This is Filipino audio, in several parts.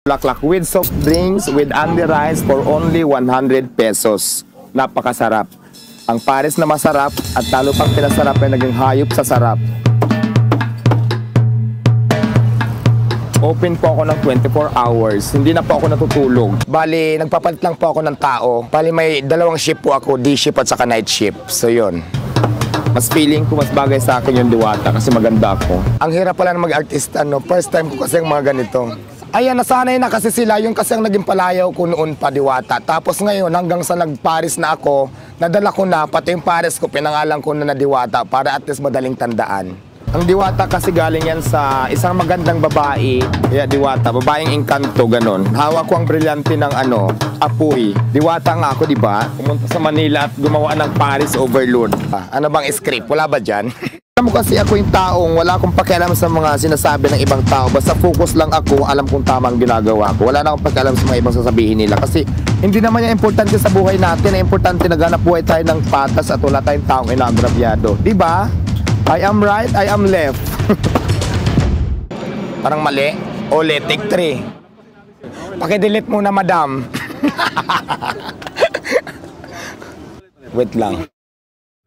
Bulaklak with soft drinks with only rice for only 100 pesos. Napakasarap. Ang pares na masarap at talo pang pinasarap ay naging hayop sa sarap. Open po ako ng 24 hours. Hindi na po ako natutulog. Bali, nagpapalit lang po ako ng tao. Bali, may dalawang shift po ako, day shift at saka night shift. So, yun. Mas feeling ko mas bagay sa akin yung Diwata kasi maganda ako. Ang hirap pala na mag-artista, no? First time ko kasi yung mga ganito. Ayan, nasanay na kasi sila. Yung kasi ang naging palayaw ko noon pa, Diwata. Tapos ngayon, hanggang sa nag-Paris na ako, nadala ko na, pati yung Paris ko, pinangalan ko na Diwata para at least madaling tandaan. Ang Diwata kasi galing yan sa isang magandang babae, kaya Diwata, babaeng engkanto, ganon. Hawak ko ang brilyante ng apoy. Diwata nga ako, di ba? Pumunta sa Manila at gumawa ng Paris Overload. Ano bang script? Wala ba dyan? Alam mo kasi ako yung taong wala akong pakialam sa mga sinasabi ng ibang tao. Basta focus lang ako, alam kong tamang ginagawa ko. Wala na akong pakialam sa mga ibang sasabihin nila. Kasi hindi naman yung importante sa buhay natin. Ang importante naghanap buhay tayo ng patas at wala tayong taong inagrabyado. Di ba? I am right, I am left. Parang mali. Ulit, take 3. Pakidelete muna, madam. Wait lang.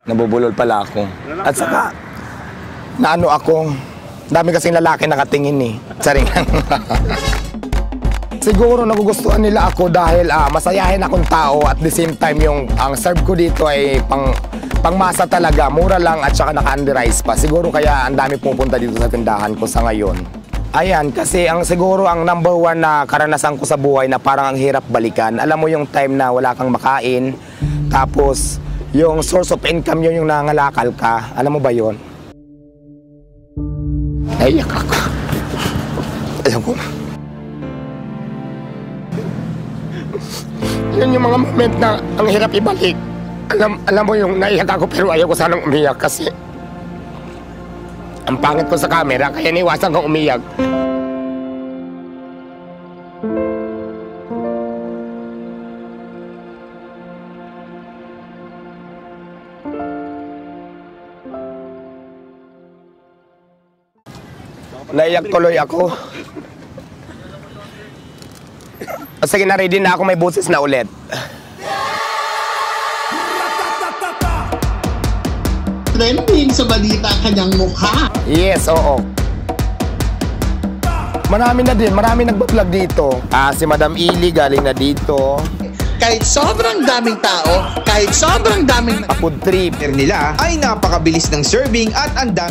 Nabubulol pala ako. At saka, naano ako. Dami kasing lalaki nakatingin eh. Saring lang. Siguro nagugustuhan nila ako dahil masayahin akong tao at the same time yung ang serve ko dito ay pangmasa talaga, mura lang at saka naka-underize pa. Siguro kaya ang dami pupunta dito sa tindahan ko sa ngayon. Ayan, kasi siguro ang number 1 na karanasan ko sa buhay na parang ang hirap balikan. Alam mo yung time na wala kang makain, tapos yung source of income yun yung nangangalakal ka. Alam mo ba yun? Naiyak ako. Alam ko. Yun yung mga moment na ang hirap ibalik. Alam mo yung naiyak ako pero ayaw ko sanang umiyak kasi ang pangit ko sa camera kaya niwasan kong umiyak. Naiyak tuloy ako. Sige, na-ready na ako, may boses na ulit. Trending sa balita kanyang mukha. Yes, oo. Marami na din, marami nagbablog dito. Si Madam Ili galing na dito. Kahit sobrang daming tao, kahit sobrang daming Food trip nila ay napakabilis ng serving at andam.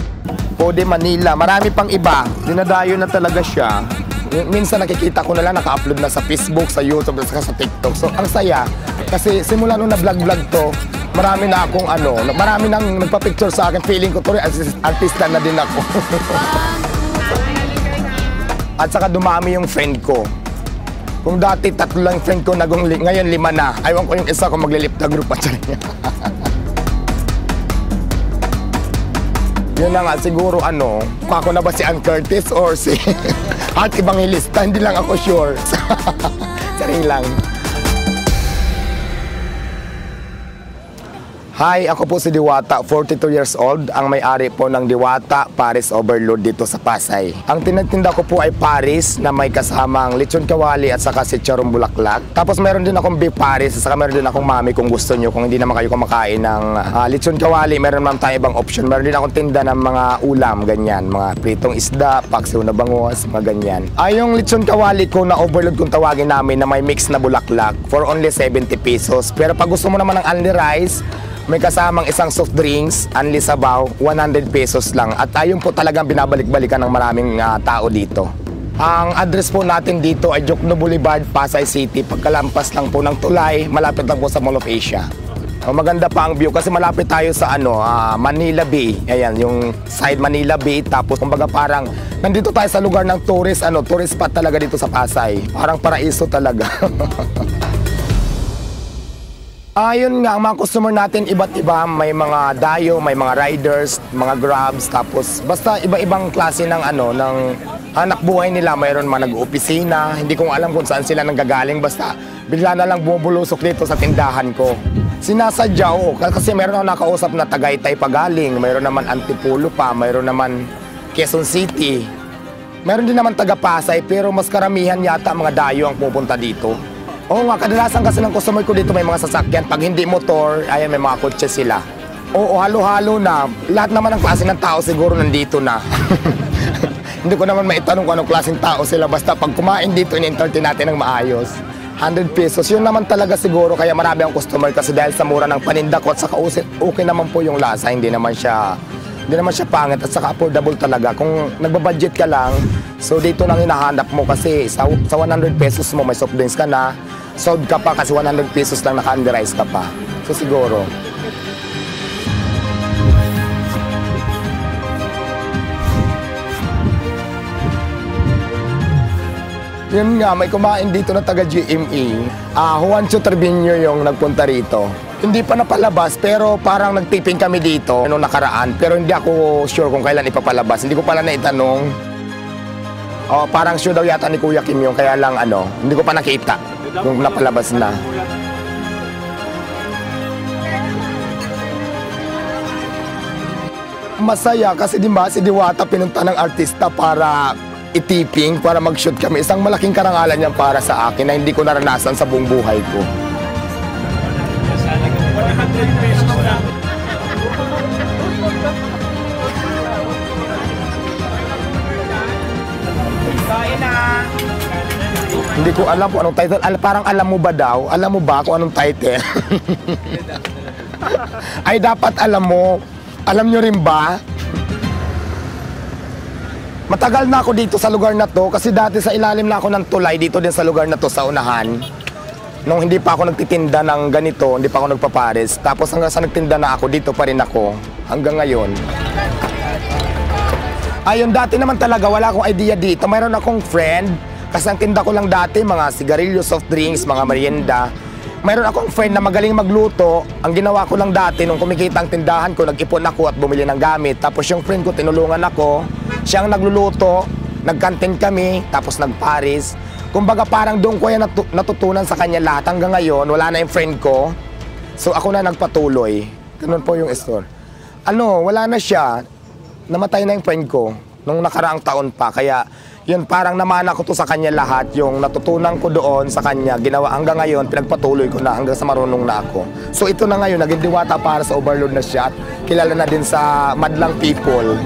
Pode Manila, marami pang iba. Dinadayo na talaga siya. Minsan nakikita ko na lang naka-upload na sa Facebook, sa YouTube, sa TikTok. So ang saya kasi simula nung na-vlog to, marami na akong marami nang nagpa-picture sa akin. Feeling ko to rin artista na din ako. At saka dumami yung friend ko. Kung dati 3 lang friend ko, ngayon 5 na. Ayaw ko yung isa ko maglilip na group at siya. Yun na nga, siguro ako na ba si Ann Curtis or si Art Evangelista, hindi lang ako sure. Saring lang. Hi, ako po si Diwata, 42 years old, ang may-ari po ng Diwata Paris Overload dito sa Pasay. Ang tinatinda ko po ay Paris na may kasamang lechon kawali at saka sitchorong bulaklak. Tapos meron din akong beef Paris at saka meron din akong mami kung gusto nyo. Kung hindi naman kayo kumakain ng lechon kawali, meron naman tayong ibang option. Meron din akong tinda ng mga ulam, ganyan. Mga pritong isda, paksiw na bangos, mga ganyan. Yung lechon kawali ko na overload kung tawagin namin na may mix na bulaklak for only 70 pesos. Pero pag gusto mo naman ng only rice, may kasamang isang soft drinks, only sabaw, 100 pesos lang. At ayun po talagang binabalik-balikan ng maraming tao dito. Ang address po natin dito ay Jokno Boulevard, Pasay City. Pagkalampas lang po ng tulay, malapit lang po sa Mall of Asia. Maganda pa ang view kasi malapit tayo sa Manila Bay. Ayan, yung side Manila Bay. Tapos kumbaga parang nandito tayo sa lugar ng tourist spot talaga dito sa Pasay. Parang paraiso talaga. Ayun nga, ang mga customer natin iba't iba, may mga dayo, may mga riders, mga grabs, tapos basta iba-ibang klase ng ng hanap buhay nila. Mayroon mga nag-opisina, hindi ko alam kung saan sila nanggagaling, basta bigla na lang bumubulusok dito sa tindahan ko. Sinasadya, kasi mayroon ako nakausap na Tagaytay pa galing, mayroon naman Antipolo pa, mayroon naman Quezon City. Meron din naman taga Pasay, pero mas karamihan yata mga dayo ang pupunta dito. Oo nga, kadalasan kasi ng customer ko dito may mga sasakyan. Pag hindi motor, ayan, may mga kotse sila. Oo, halo-halo na. Lahat naman ng klase ng tao siguro nandito na. Hindi ko naman maitanong kung anong klaseng tao sila. Basta pag kumain dito, in-entertain natin ng maayos. 100 pesos, yun naman talaga siguro. Kaya marami ang customer kasi dahil sa mura ng paninda ko at saka okay naman po yung lasa. Hindi naman siya pangit at saka affordable talaga. Kung nagbabudget ka lang, so dito lang hinahanap mo kasi sa 100 pesos mo may soft drinks ka na, sold ka pa kasi 100 pesos lang naka-underize ka pa. So siguro. Yun nga, may kumain dito na taga GME. Juancho Trevino yung nagpunta rito. Hindi pa napalabas pero parang nagtiping kami dito noong nakaraan. Pero hindi ako sure kung kailan ipapalabas. Hindi ko pala naitanong. Parang sure daw yata ni Kuya Kim yung kaya lang hindi ko pa nakita kung napalabas na. Masaya kasi di ba si Diwata pinunta ng artista para itiping, para mag-shoot kami. Isang malaking karangalan yan para sa akin na hindi ko naranasan sa buong buhay ko. Hindi ko alam kung anong title. Parang alam mo ba daw? Alam mo ba kung anong title? Ay, dapat alam mo. Alam nyo rin ba? Matagal na ako dito sa lugar na to kasi dati sa ilalim na ako ng tulay dito din sa lugar na to sa unahan. Nung hindi pa ako nagtitinda ng ganito, hindi pa ako nagpapares. Tapos hanggang sa nagtinda na ako, dito pa rin ako hanggang ngayon. Ayun, dati naman talaga wala akong idea dito. Mayroon akong friend kasi ang tinda ko lang dati mga sigarilyo, soft drinks, mga merienda. Mayroon akong friend na magaling magluto. Ang ginawa ko lang dati nung kumikita ang tindahan ko, nag-ipon ako at bumili ng gamit. Tapos yung friend ko tinulungan ako. Siya ang nagluluto, nagkantin kami, tapos nagparis. Kumbaga parang doon ko yan natutunan sa kanya lahat. Hanggang ngayon, wala na yung friend ko. So ako na nagpatuloy. Ganun po yung store. Wala na siya. Namatay na yung friend ko nung nakaraang taon pa. Kaya yun, parang namana ko to sa kanya lahat. Yung natutunan ko doon sa kanya, ginawa hanggang ngayon, pinagpatuloy ko na hanggang sa marunong na ako. So ito na ngayon, naging Diwata para sa Overload na siya. At kilala na din sa madlang people.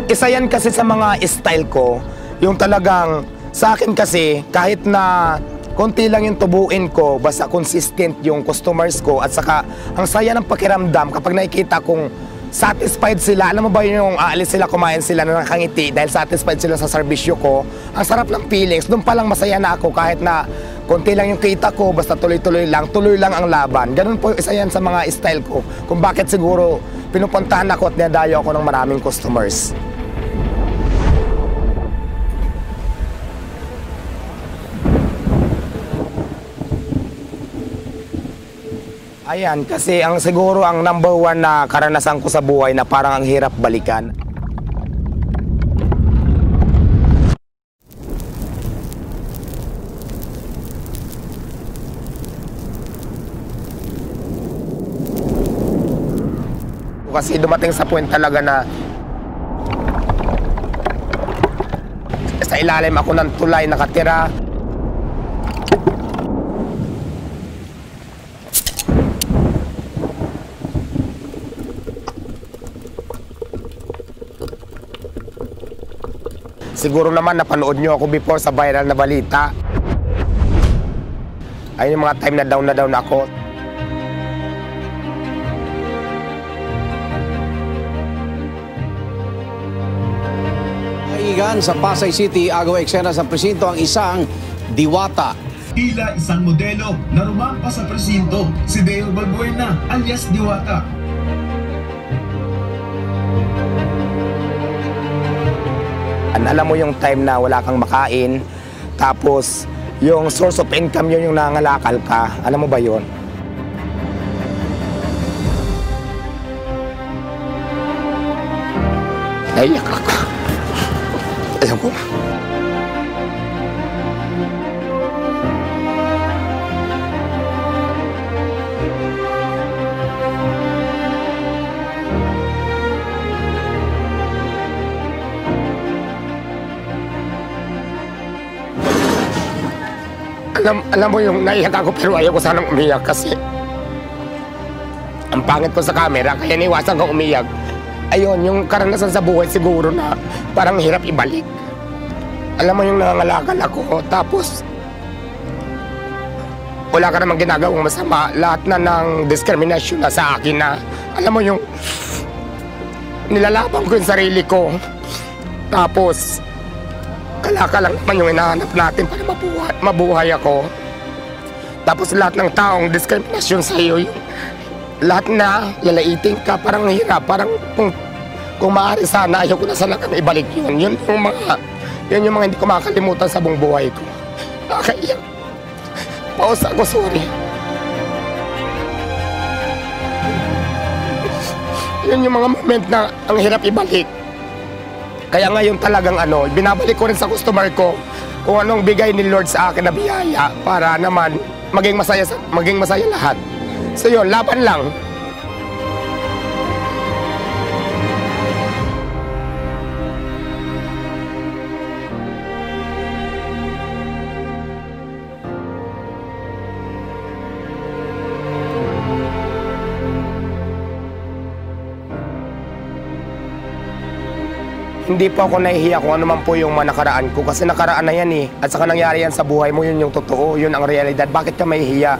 Isa yan kasi sa mga style ko, yung talagang sa akin kasi kahit na konti lang yung tubuin ko, basta consistent yung customers ko at saka ang saya ng pakiramdam kapag nakikita kong satisfied sila. Alam mo ba yung aalis sila, kumain sila na nakangiti dahil satisfied sila sa serbisyo ko. Ang sarap ng feelings, doon pa lang masaya na ako kahit na konti lang yung kita ko, basta tuloy lang ang laban. Ganun po isa yan sa mga style ko kung bakit siguro pinupuntahan ako at dinadayo ako ng maraming customers. Ayan, kasi siguro ang number one na karanasan ko sa buhay na parang ang hirap balikan. Kasi dumating sa point talaga na sa ilalim ako ng tulay nakatira. Siguro naman napanood nyo ako before sa viral na balita. Ayun yung mga time na down ako. Kaigan sa Pasay City, agaw eksena sa presinto ang isang Diwata. Tila isang modelo na rumampa sa presinto, si Deo Balbuena alias Diwata. Alam mo yung time na wala kang makain, tapos yung source of income yun yung nangangalakal ka. Alam mo ba yun? Naiyak ako. Alam ko. Alam mo yung naiyak ako pero ayaw ko sanang umiyak kasi ang pangit ko sa camera kaya niwasan ko umiyak. Ayun, yung karanasan sa buhay siguro na parang hirap ibalik. Alam mo yung nangangalakal ako tapos wala ka namang ginagawang masama. Lahat na ng diskriminasyon na sa akin na alam mo yung nilalaban ko yung sarili ko. Tapos kalakal lang naman yung hinahanap natin para mabuhay ako. Tapos lahat ng taong diskriminasyon sa iyo, yung lahat na lalaiting ka, parang hirap. Parang kung maaari sana, ayaw ko na salagang ibalik yun. Yun yung mga hindi ko makakalimutan sa buong buhay ko. Nakakaiyak. Pausa ko, sorry. Yun yung mga moment na ang hirap ibalik. Kaya ngayon talagang binabalik ko rin sa customer ko kung anong bigay ni Lord sa akin na biyaya para naman maging masaya lahat. So yun, laban lang. Hindi po ako nahihiya kung ano man po yung mga nakaraan ko kasi nakaraan na yan eh. At saka nangyari yan sa buhay mo, yun yung totoo, yun ang realidad. Bakit ka mahihiya?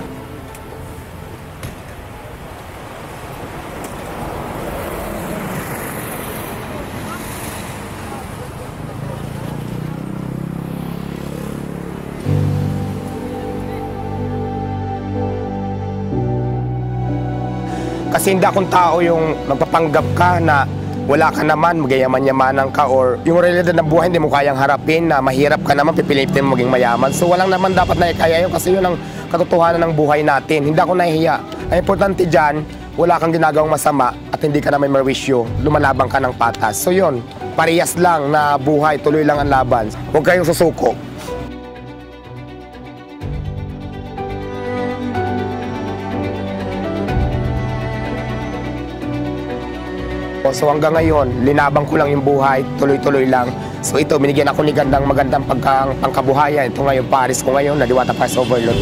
Kasi hindi akong tao yung magpapanggap ka na wala ka naman, magayaman-yamanan ka or yung realidad ng buhay hindi mo kayang harapin na mahirap ka naman, pipilitin mo maging mayaman. So walang naman dapat na ikaya yun kasi yun ang katotohanan ng buhay natin. Hindi ako nahihiya. Ang importante dyan, wala kang ginagawang masama at hindi ka na may merwisyo, lumalabang ka ng patas. So yun, parehas lang na buhay, tuloy lang ang laban. Huwag kayong susuko. So hanggang ngayon, linabang ko lang yung buhay, tuloy-tuloy lang. So ito, binigyan ako ni magandang pangkabuhayan. Ito ngayon, Paris ko ngayon, na Diwata Paris Overload.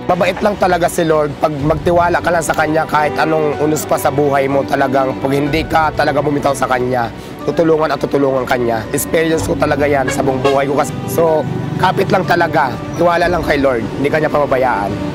Mabait lang talaga si Lord. Pag magtiwala ka lang sa Kanya, kahit anong unos pa sa buhay mo talagang, pag hindi ka talaga bumitaw sa Kanya, tutulungan at tutulungan Kanya. Experience ko talaga yan sa buong buhay ko. So, kapit lang talaga. Tiwala lang kay Lord. Hindi Kanya pababayaan.